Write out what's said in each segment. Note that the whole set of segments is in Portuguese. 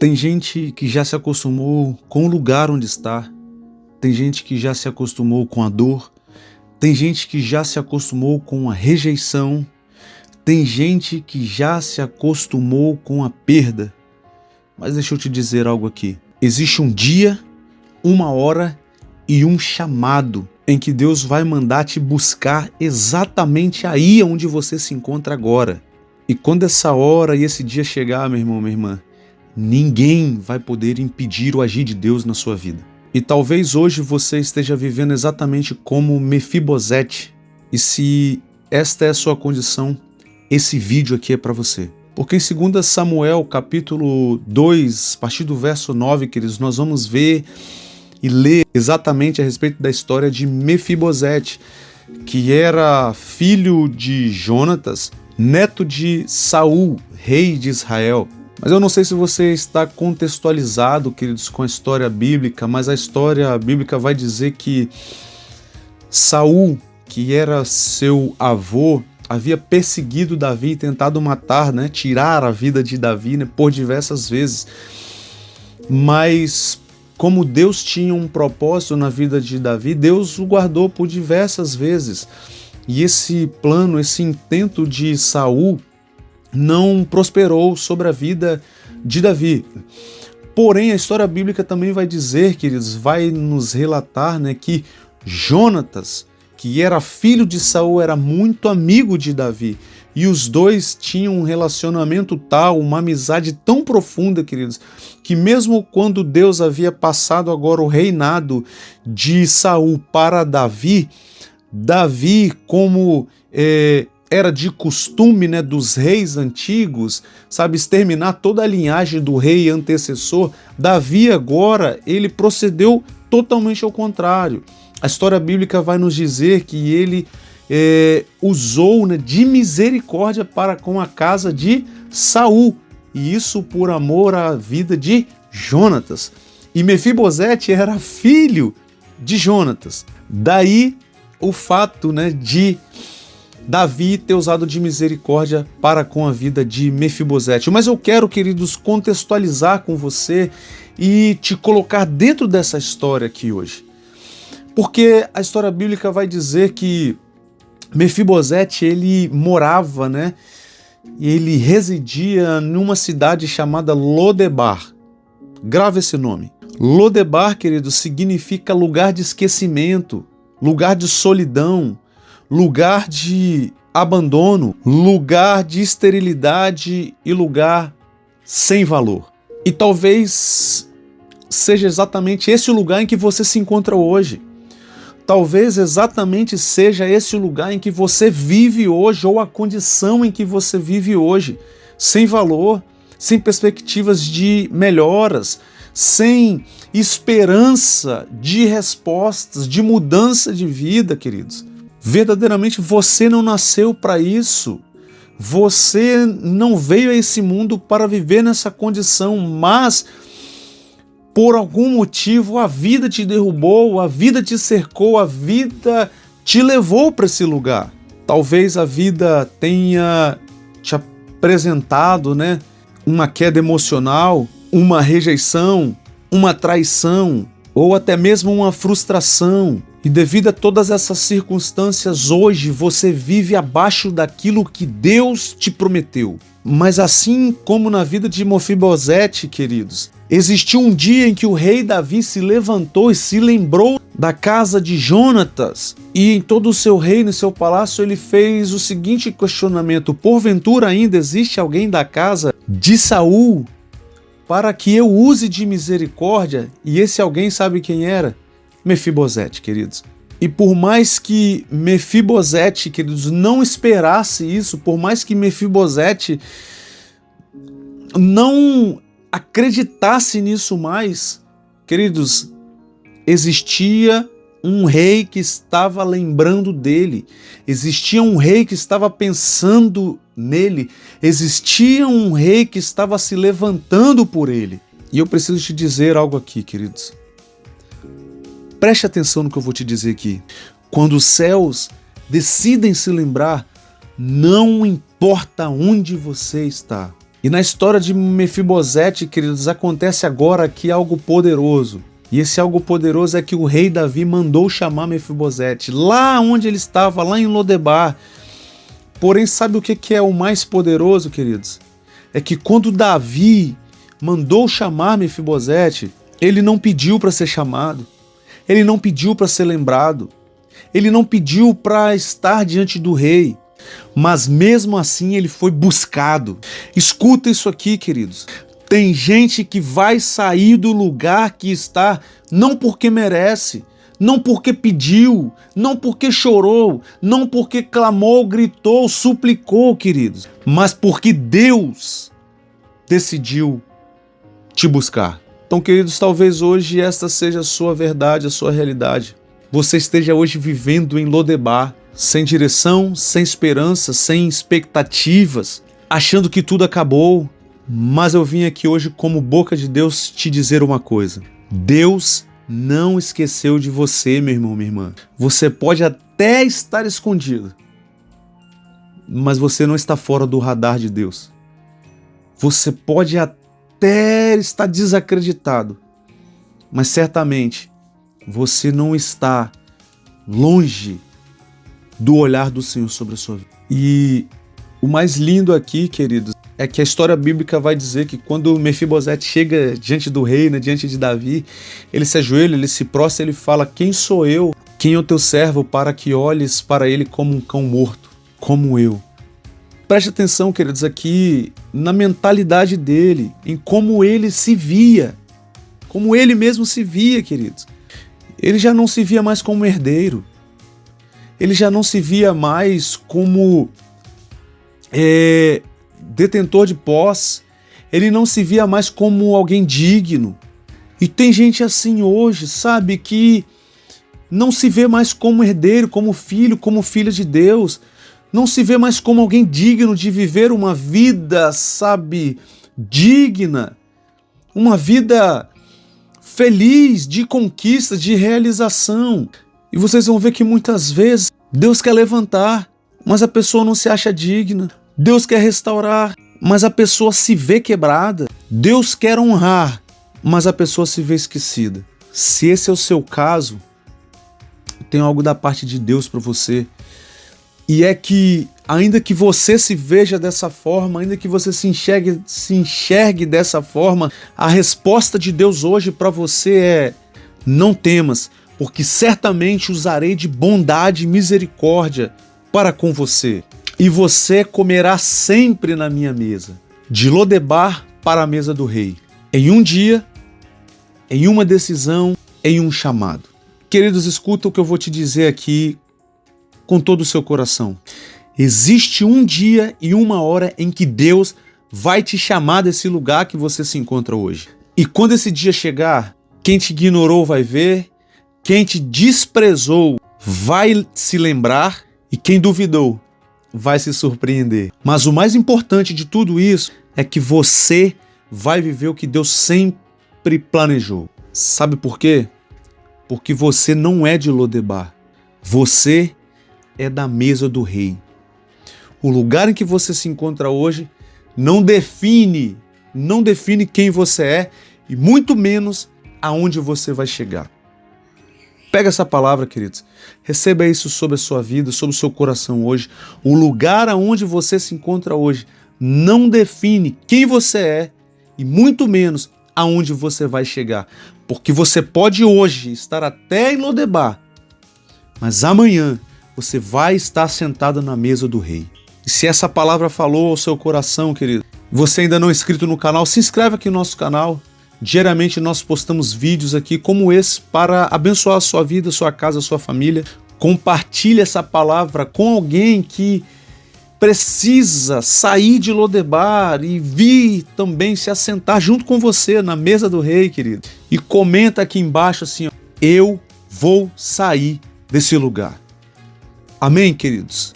Tem gente que já se acostumou com o lugar onde está, tem gente que já se acostumou com a dor, tem gente que já se acostumou com a rejeição, tem gente que já se acostumou com a perda. Mas deixa eu te dizer algo aqui. Existe um dia, uma hora e um chamado em que Deus vai mandar te buscar exatamente aí onde você se encontra agora. E quando essa hora e esse dia chegar, meu irmão, minha irmã, ninguém vai poder impedir o agir de Deus na sua vida. E talvez hoje você esteja vivendo exatamente como Mefibosete. E se esta é a sua condição, esse vídeo aqui é para você. Porque em 2 Samuel, capítulo 2, a partir do verso 9, queridos, nós vamos ver e ler exatamente a respeito da história de Mefibosete, que era filho de Jonatas, neto de Saul, rei de Israel. Mas eu não sei se você está contextualizado, queridos, com a história bíblica, mas a história bíblica vai dizer que Saul, que era seu avô, havia perseguido Davi e tentado matar, tirar a vida de Davi, por diversas vezes. Mas como Deus tinha um propósito na vida de Davi, Deus o guardou por diversas vezes. E esse plano, esse intento de Saul não prosperou sobre a vida de Davi. Porém, a história bíblica também vai dizer, queridos, vai nos relatar, que Jonatas, que era filho de Saul, era muito amigo de Davi. E os dois tinham um relacionamento tal, uma amizade tão profunda, queridos, que mesmo quando Deus havia passado agora o reinado de Saul para Davi, como era de costume, dos reis antigos, exterminar toda a linhagem do rei antecessor, Davi agora, ele procedeu totalmente ao contrário. A história bíblica vai nos dizer que ele usou de misericórdia para com a casa de Saul, e isso por amor à vida de Jonatas. E Mefibosete era filho de Jonatas. Daí o fato de Davi ter usado de misericórdia para com a vida de Mefibosete. Mas eu quero, queridos, contextualizar com você e te colocar dentro dessa história aqui hoje. Porque a história bíblica vai dizer que Mefibosete, ele morava, ele residia numa cidade chamada Lodebar. Grava esse nome. Lodebar, querido, significa lugar de esquecimento, lugar de solidão, lugar de abandono, lugar de esterilidade e lugar sem valor. E talvez seja exatamente esse o lugar em que você se encontra hoje. Talvez exatamente seja esse o lugar em que você vive hoje, ou a condição em que você vive hoje, sem valor, sem perspectivas de melhoras, sem esperança de respostas, de mudança de vida, queridos. Verdadeiramente você não nasceu para isso. Você não veio a esse mundo para viver nessa condição, mas por algum motivo a vida te derrubou, a vida te cercou, a vida te levou para esse lugar. Talvez a vida tenha te apresentado, uma queda emocional, uma rejeição, uma traição ou até mesmo uma frustração. E devido a todas essas circunstâncias, hoje você vive abaixo daquilo que Deus te prometeu. Mas assim como na vida de Mefibosete, queridos, existiu um dia em que o rei Davi se levantou e se lembrou da casa de Jonatas. E em todo o seu reino e seu palácio ele fez o seguinte questionamento: porventura ainda existe alguém da casa de Saul para que eu use de misericórdia? E esse alguém sabe quem era? Mefibosete, queridos. E por mais que Mefibosete, queridos, não esperasse isso, por mais que Mefibosete não acreditasse nisso mais, queridos, existia um rei que estava lembrando dele, existia um rei que estava pensando nele, existia um rei que estava se levantando por ele. E eu preciso te dizer algo aqui, queridos. Preste atenção no que eu vou te dizer aqui. Quando os céus decidem se lembrar, não importa onde você está, E na história de Mefibosete, queridos, acontece agora aqui algo poderoso. E esse algo poderoso é que o rei Davi mandou chamar Mefibosete, lá onde ele estava, lá em Lodebar. Porém, sabe o que é o mais poderoso, queridos? É que quando Davi mandou chamar Mefibosete, ele não pediu para ser chamado, ele não pediu para ser lembrado, ele não pediu para estar diante do rei, mas mesmo assim ele foi buscado. Escuta isso aqui, queridos. Tem gente que vai sair do lugar que está não porque merece, não porque pediu, não porque chorou, não porque clamou, gritou, suplicou, queridos, mas porque Deus decidiu te buscar. Então, queridos, talvez hoje esta seja a sua verdade, a sua realidade. Você esteja hoje vivendo em Lodebar, sem direção, sem esperança, sem expectativas, achando que tudo acabou. Mas eu vim aqui hoje como boca de Deus te dizer uma coisa. Deus não esqueceu de você, meu irmão, minha irmã. Você pode até estar escondido, mas você não está fora do radar de Deus. Você pode até estar desacreditado, mas certamente você não está longe do olhar do Senhor sobre a sua vida. E o mais lindo aqui, queridos, é que a história bíblica vai dizer que quando Mefibosete chega diante do rei, diante de Davi, ele se ajoelha, ele se prostra, ele fala: quem sou eu? Quem é o teu servo para que olhes para ele como um cão morto, como eu? Preste atenção, queridos, aqui na mentalidade dele, em como ele se via, como ele mesmo se via, queridos. Ele já não se via mais como herdeiro, ele já não se via mais como detentor de posse, ele não se via mais como alguém digno. E tem gente assim hoje, sabe, que não se vê mais como herdeiro, como filha de Deus, não se vê mais como alguém digno de viver uma vida, sabe, digna, uma vida feliz, de conquista, de realização. E vocês vão ver que muitas vezes Deus quer levantar, mas a pessoa não se acha digna. Deus quer restaurar, mas a pessoa se vê quebrada. Deus quer honrar, mas a pessoa se vê esquecida. Se esse é o seu caso, tem algo da parte de Deus para você. E é que, ainda que você se veja dessa forma, ainda que você se enxergue dessa forma, a resposta de Deus hoje para você é: não temas, porque certamente usarei de bondade e misericórdia para com você. E você comerá sempre na minha mesa, de Lodebar para a mesa do rei, em um dia, em uma decisão, em um chamado. Queridos, escuta o que eu vou te dizer aqui com todo o seu coração. Existe um dia e uma hora em que Deus vai te chamar desse lugar que você se encontra hoje. E quando esse dia chegar, quem te ignorou vai ver, quem te desprezou vai se lembrar e quem duvidou vai se surpreender. Mas o mais importante de tudo isso é que você vai viver o que Deus sempre planejou. Sabe por quê? Porque você não é de Lodebar. Você é da mesa do rei. O lugar em que você se encontra hoje não define quem você é e muito menos aonde você vai chegar. Pega essa palavra, queridos. Receba isso sobre a sua vida, sobre o seu coração hoje. O lugar aonde você se encontra hoje não define quem você é e muito menos aonde você vai chegar. Porque você pode hoje estar até em Lodebar, mas amanhã você vai estar sentado na mesa do rei. E se essa palavra falou ao seu coração, querido, você ainda não é inscrito no canal, se inscreve aqui no nosso canal. Diariamente nós postamos vídeos aqui como esse para abençoar a sua vida, a sua casa, a sua família. Compartilhe essa palavra com alguém que precisa sair de Lodebar e vir também se assentar junto com você na mesa do rei, querido. E comenta aqui embaixo assim: eu vou sair desse lugar. Amém, queridos?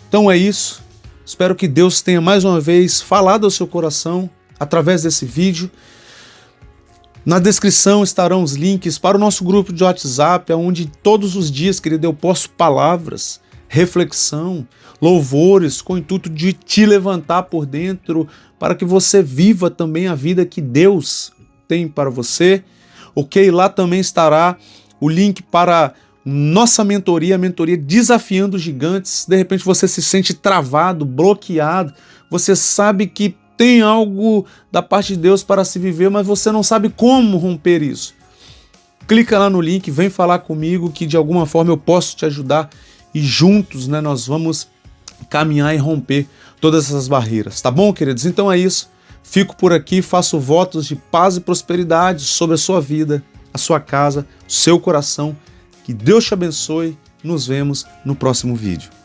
Então é isso. Espero que Deus tenha mais uma vez falado ao seu coração através desse vídeo. Na descrição estarão os links para o nosso grupo de WhatsApp, onde todos os dias, querido, eu posto palavras, reflexão, louvores, com o intuito de te levantar por dentro, para que você viva também a vida que Deus tem para você. Ok, lá também estará o link para nossa mentoria, a mentoria Desafiando Gigantes. De repente você se sente travado, bloqueado, você sabe que tem algo da parte de Deus para se viver, mas você não sabe como romper isso. Clica lá no link, vem falar comigo que de alguma forma eu posso te ajudar e juntos, né, nós vamos caminhar e romper todas essas barreiras, tá bom, queridos? Então é isso, fico por aqui, faço votos de paz e prosperidade sobre a sua vida, a sua casa, o seu coração, que Deus te abençoe, nos vemos no próximo vídeo.